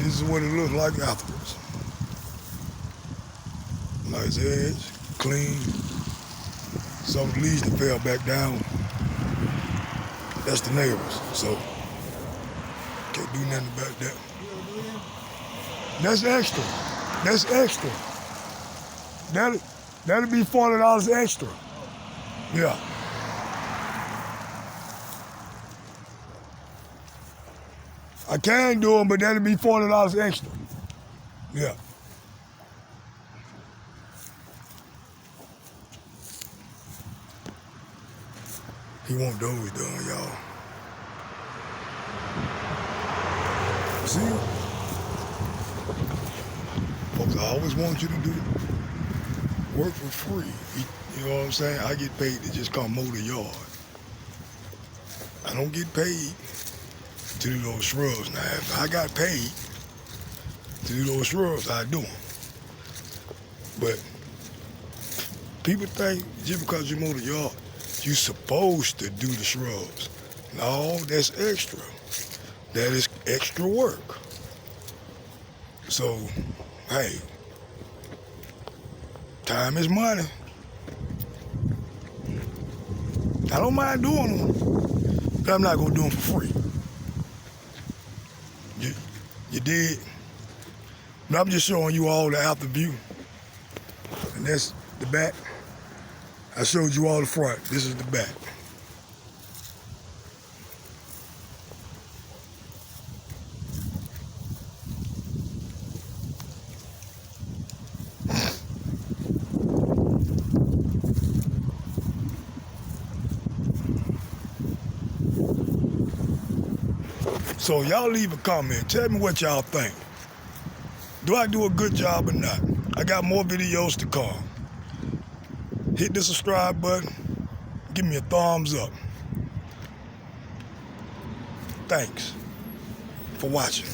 This is what it looks like afterwards. Nice edge, clean. Some of the leaves that fell back down. That's the neighbors, so can't do nothing about that. That's extra. That's extra. That'll be $40 extra. Yeah. I can do them, but that'll be $40 extra. Yeah. He want those done, y'all. See? Folks, I always want you to do work for free. You know what I'm saying? I get paid to just come mow the yard. I don't get paid to do those shrubs. Now, if I got paid to do those shrubs, I do them. But people think just because you mow the yard, you're supposed to do the shrubs. No, that's extra. That is extra work. So, hey, time is money. I don't mind doing them, but I'm not gonna do them for free. You did? But I'm just showing you all the after view. And that's the back. I showed you all the front. This is the back. So y'all leave a comment. Tell me what y'all think. Do I do a good job or not? I got more videos to come. Hit the subscribe button. Give me a thumbs up. Thanks for watching.